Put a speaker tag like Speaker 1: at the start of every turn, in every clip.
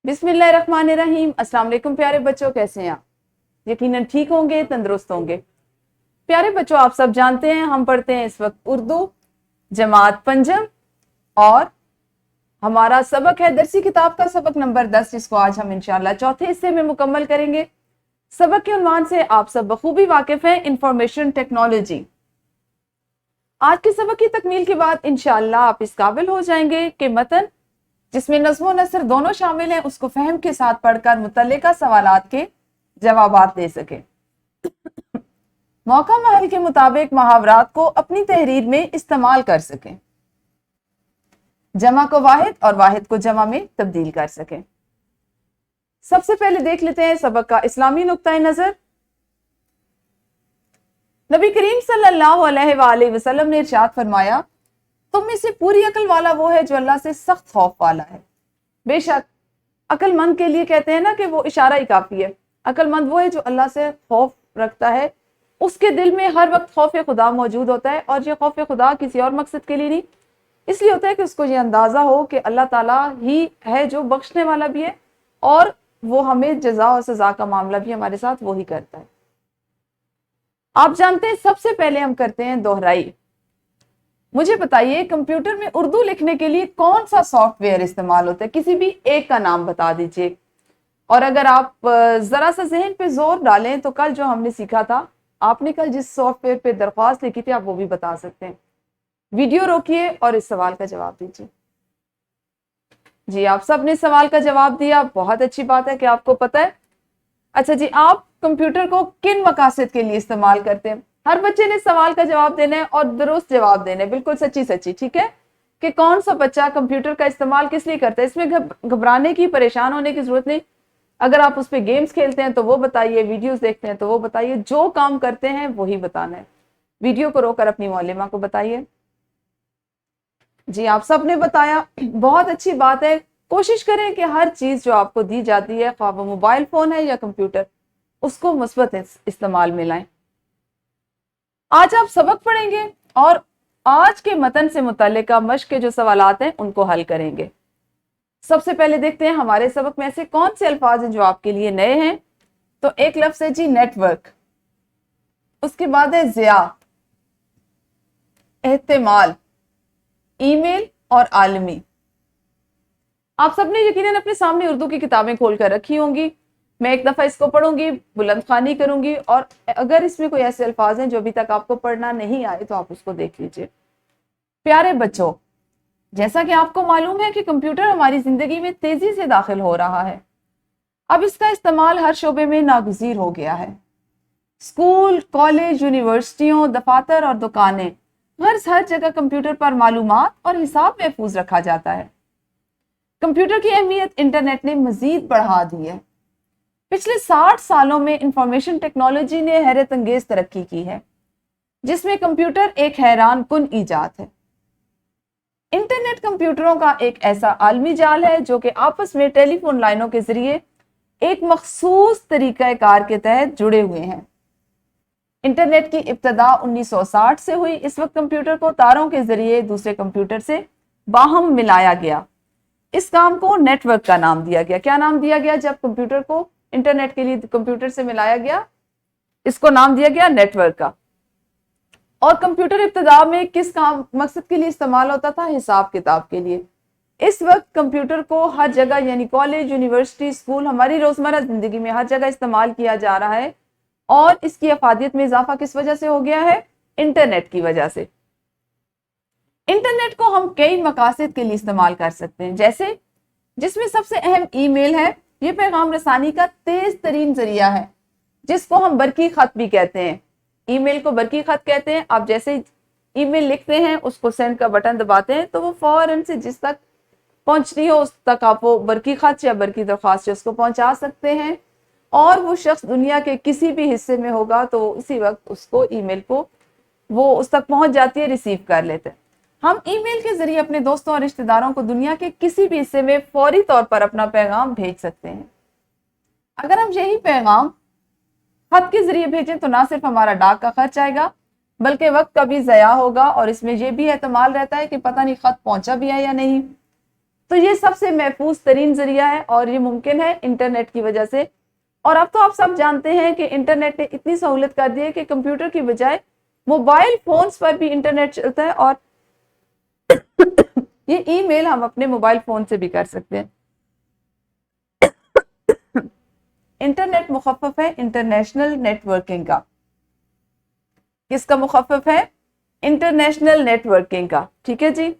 Speaker 1: बिस्मिल्लाहिर्रहमानिर्रहीम। अस्सलाम वालेकुम प्यारे बच्चों, कैसे हैं आप? यकीनन ठीक होंगे, तंदुरुस्त होंगे। प्यारे बच्चों, आप सब जानते हैं हम पढ़ते हैं इस वक्त उर्दू जमात पंजम और हमारा सबक है दरसी किताब का सबक नंबर 10, जिसको आज हम इंशाल्लाह चौथे हिस्से में मुकम्मल करेंगे। सबक के उन्वान से आप सब बखूबी वाकिफ हैं, इंफॉर्मेशन टेक्नोलॉजी। आज के सबक की तकमील के बाद इंशाल्लाह आप इस काबिल हो जाएंगे कि मतन जिसमें नज़्म व नसर दोनों शामिल हैं उसको फहम के साथ पढ़कर मुतल्लिका सवालात के जवाबात दे सके। मौका महल के मुताबिक मुहावरात को अपनी तहरीर में इस्तेमाल कर सकें। जमा को वाहिद और वाहिद को जमा में तब्दील कर सकें। सबसे पहले देख लेते हैं सबक का इस्लामी नुक्ता नजर। नबी करीम सल्लल्लाहु अलैहि वसल्लम ने इरशाद फरमाया, तुम में से पूरी अकल वाला वो है जो अल्लाह से सख्त खौफ वाला है। बेशक अकलमंद के लिए कहते हैं ना कि वो इशारा ही काफी है। अकलमंद वो है जो अल्लाह से खौफ रखता है, उसके दिल में हर वक्त खौफ खुदा मौजूद होता है। और ये खौफ खुदा किसी और मकसद के लिए नहीं, इसलिए होता है कि उसको ये अंदाजा हो कि अल्लाह ताला ही है जो बख्शने वाला भी है और वो हमें जजा और सजा का मामला भी हमारे साथ वो ही करता है। आप जानते हैं, सबसे पहले हम करते हैं दोहराई। मुझे बताइए, कंप्यूटर में उर्दू लिखने के लिए कौन सा सॉफ्टवेयर इस्तेमाल होता है? किसी भी एक का नाम बता दीजिए। और अगर आप जरा सा जहन पे जोर डालें तो कल जो हमने सीखा था, आपने कल जिस सॉफ्टवेयर पे दरख्वास्त लिखी थी, आप वो भी बता सकते हैं। वीडियो रोकिए और इस सवाल का जवाब दीजिए। जी, आप सब ने सवाल का जवाब दिया, बहुत अच्छी बात है कि आपको पता है। अच्छा जी, आप कंप्यूटर को किन मकासद के लिए इस्तेमाल करते हैं? हर बच्चे ने सवाल का जवाब देना है और दुरुस्त जवाब देना है, बिल्कुल सच्ची सच्ची, ठीक है? कि कौन सा बच्चा कंप्यूटर का इस्तेमाल किस लिए करता है। इसमें घबराने की, परेशान होने की जरूरत नहीं। अगर आप उस पर गेम्स खेलते हैं तो वो बताइए, वीडियोस देखते हैं तो वो बताइए, जो काम करते हैं वही बताना है। वीडियो को रोककर अपनी मौलिमा को बताइए। जी, आप सब ने बताया, बहुत अच्छी बात है। कोशिश करें कि हर चीज जो आपको दी जाती है, ख्वाह वो मोबाइल फोन है या कंप्यूटर, उसको मुस्बत इस्तेमाल में लाएं। आज आप सबक पढ़ेंगे और आज के मतन से मुतल्लिका मश्क के जो सवालात हैं उनको हल करेंगे। सबसे पहले देखते हैं हमारे सबक में ऐसे कौन से अल्फाज हैं जो आपके लिए नए हैं। तो एक लफ्ज है जी नेटवर्क, उसके बाद है ज़िया, एहतिमाल, ईमेल और आलमी। आप सबने यकीनन अपने सामने उर्दू की किताबें खोलकर रखी होंगी। मैं एक दफा इसको पढ़ूंगी, बुलंद खानी करूंगी और अगर इसमें कोई ऐसे अल्फाज हैं जो अभी तक आपको पढ़ना नहीं आए तो आप उसको देख लीजिए। प्यारे बच्चों, जैसा कि आपको मालूम है कि कंप्यूटर हमारी जिंदगी में तेजी से दाखिल हो रहा है। अब इसका इस्तेमाल हर शोबे में नागुज़ीर हो गया है। स्कूल, कॉलेज, यूनिवर्सिटियों, दफातर और दुकानें, हर जगह कंप्यूटर पर मालूमात और हिसाब महफूज रखा जाता है। कंप्यूटर की अहमियत इंटरनेट ने मजीद बढ़ा दी है। पिछले 60 सालों में इंफॉर्मेशन टेक्नोलॉजी ने हैरत अंगेज तरक्की की है, जिसमें कंप्यूटर एक हैरान कुन ईजाद है। इंटरनेट कंप्यूटरों का एक ऐसा आलमी जाल है जो कि आपस में टेलीफोन लाइनों के जरिए एक मखसूस तरीका कार के तहत जुड़े हुए हैं। इंटरनेट की इब्तदा 1960 से हुई। इस वक्त कंप्यूटर को तारों के जरिए दूसरे कंप्यूटर से बाहम मिलाया गया। इस काम को नेटवर्क का नाम दिया गया। क्या नाम दिया गया जब कंप्यूटर को इंटरनेट के लिए कंप्यूटर से मिलाया गया? इसको नाम दिया गया नेटवर्क का। और कंप्यूटर इब्तदा में किस काम मकसद के लिए इस्तेमाल होता था? हिसाब किताब के लिए। इस वक्त कंप्यूटर को हर जगह, यानी कॉलेज, यूनिवर्सिटी, स्कूल, हमारी रोजमर्रा जिंदगी में हर जगह इस्तेमाल किया जा रहा है। और इसकी अफादियत में इजाफा किस वजह से हो गया है? इंटरनेट की वजह से। इंटरनेट को हम कई मकासद के लिए इस्तेमाल कर सकते हैं, जैसे जिसमें सबसे अहम ईमेल है। ये पैगाम रसानी का तेज तरीन जरिया है, जिसको हम बरकी खत भी कहते हैं। ईमेल को बरकी खत कहते हैं। आप जैसे ईमेल लिखते हैं, उसको सेंड का बटन दबाते हैं तो वो फौरन से जिस तक पहुंचनी हो उस तक आप वो बरकी खत या बरकी दरख्वास्त उसको पहुंचा सकते हैं। और वो शख्स दुनिया के किसी भी हिस्से में होगा तो इसी वक्त उसको ईमेल को वो उस तक पहुंच जाती है, रिसीव कर लेते हैं। हम ईमेल के जरिए अपने दोस्तों और रिश्तेदारों को दुनिया के किसी भी हिस्से में फौरी तौर पर अपना पैगाम भेज सकते हैं। अगर हम यही पैगाम खत के जरिए भेजें तो ना सिर्फ हमारा डाक का खर्च आएगा, बल्कि वक्त का भी ज़या होगा और इसमें यह भी एहतमाल रहता है कि पता नहीं खत पहुंचा भी है या नहीं। تو یہ سب سے محفوظ ترین ذریعہ ہے اور یہ ممکن ہے انٹرنیٹ کی وجہ سے. اور اب تو آپ سب جانتے ہیں کہ انٹرنیٹ نے اتنی سہولت کر دی ہے کہ کمپیوٹر کی بجائے موبائل فونز پر بھی انٹرنیٹ چلتا ہے اور یہ ای میل ہم اپنے موبائل فون سے بھی کر سکتے ہیں. انٹرنیٹ مخفف ہے انٹرنیشنل نیٹ ورکنگ کا. کس کا مخفف ہے؟ انٹرنیشنل نیٹ ورکنگ کا. ٹھیک ہے جی،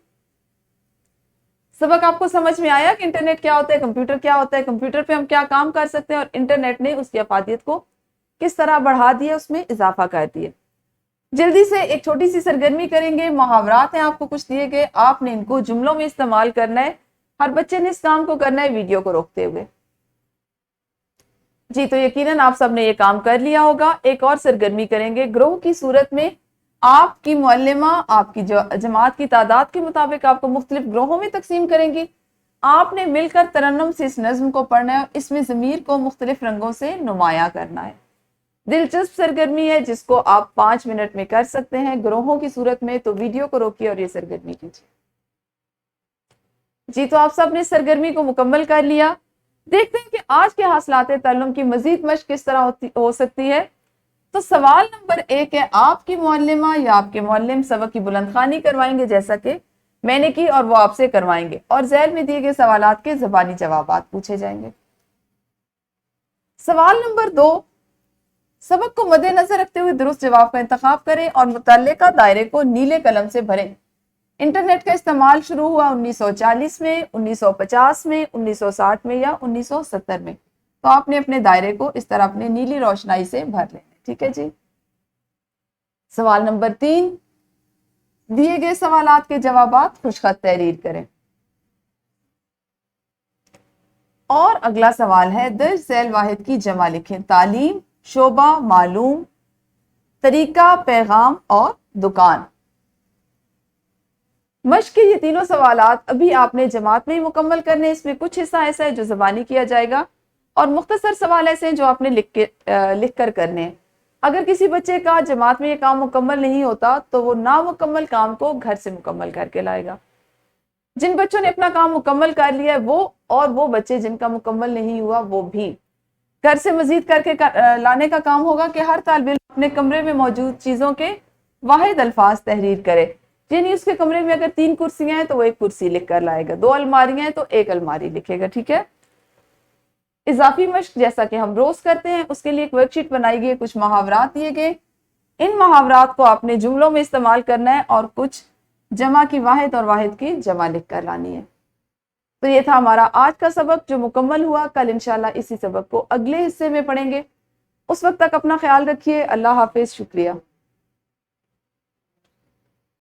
Speaker 1: سبق آپ کو سمجھ میں آیا کہ انٹرنیٹ کیا ہوتا ہے، کمپیوٹر کیا ہوتا ہے، کمپیوٹر پہ ہم کیا کام کر سکتے ہیں اور انٹرنیٹ نے اس کی افادیت کو کس طرح بڑھا دیا، اس میں اضافہ کر دیا. جلدی سے ایک چھوٹی سی سرگرمی کریں گے. محاورات ہیں آپ کو کچھ دیے گئے، آپ نے ان کو جملوں میں استعمال کرنا ہے. ہر بچے نے اس کام کو کرنا ہے ویڈیو کو روکتے ہوئے. جی تو یقیناً آپ سب نے یہ کام کر لیا ہوگا. ایک اور سرگرمی کریں گے. گروہ کی صورت میں آپ کی معلمہ آپ کی جماعت کی تعداد کے مطابق آپ کو مختلف گروہوں میں تقسیم کریں گی. آپ نے مل کر ترنم سے اس نظم کو پڑھنا ہے اور اس میں ضمیر کو مختلف رنگوں سے نمایاں کرنا ہے. دلچسپ سرگرمی ہے جس کو آپ 5 منٹ میں کر سکتے ہیں گروہوں کی صورت میں. تو ویڈیو کو روکیے اور یہ سرگرمی کیجیے. جی تو آپ سب نے سرگرمی کو مکمل کر لیا. دیکھتے ہیں کہ آج کے حاصلات تعلم کی مزید مشق کس طرح ہو سکتی ہے. تو سوال نمبر 1 ہے، آپ کی معلمہ یا آپ کے معلم سبق کی بلند خوانی کروائیں گے جیسا کہ میں نے کی اور وہ آپ سے کروائیں گے، اور ذیل میں دیے گئے سوالات کے زبانی جوابات پوچھے جائیں گے. سوال نمبر 2، سبق کو مد نظر رکھتے ہوئے درست جواب کا انتخاب کریں اور متعلقہ دائرے کو نیلے قلم سے بھریں. انٹرنیٹ کا استعمال شروع ہوا 1940 میں، 1950 میں، 1960 میں یا 1970 میں. تو آپ نے اپنے دائرے کو اس طرح اپنے نیلی روشنائی سے بھر لینا. ٹھیک ہے جی. سوال نمبر 3، دیے گئے سوالات کے جوابات خوش خط تحریر کریں. اور اگلا سوال ہے، درج ذیل واحد کی جمع لکھیں. تعلیم، شعبہ، معلوم، طریقہ، پیغام اور دکان. مشق کے یہ تینوں سوالات ابھی آپ نے جماعت میں ہی مکمل کرنے. اس میں کچھ حصہ ایسا ہے جو زبانی کیا جائے گا اور مختصر سوال ایسے ہیں جو آپ نے لکھ کر کرنے ہیں. اگر کسی بچے کا جماعت میں یہ کام مکمل نہیں ہوتا تو وہ نامکمل کام کو گھر سے مکمل کر کے لائے گا. جن بچوں نے اپنا کام مکمل کر لیا ہے وہ بچے جن کا مکمل نہیں ہوا وہ بھی گھر سے مزید کر کے لانے کا کام ہوگا کہ ہر طالب علم اپنے کمرے میں موجود چیزوں کے واحد الفاظ تحریر کرے. یعنی اس کے کمرے میں اگر 3 کرسیاں ہیں تو وہ 1 کرسی لکھ کر لائے گا، 2 الماریاں ہیں تو 1 الماری لکھے گا. ٹھیک ہے. اضافی مشق جیسا کہ ہم روز کرتے ہیں اس کے لیے ایک ورک شیٹ بنائی گئی، کچھ محاورات دیے گئے. ان محاورات کو آپ نے جملوں میں استعمال کرنا ہے اور کچھ جمع کی واحد اور واحد کی جمع لکھ کر لانی ہے. تو یہ تھا ہمارا آج کا سبق جو مکمل ہوا. کل انشاءاللہ اسی سبق کو اگلے حصے میں پڑھیں گے. اس وقت تک اپنا خیال رکھیے. اللہ حافظ. شکریہ.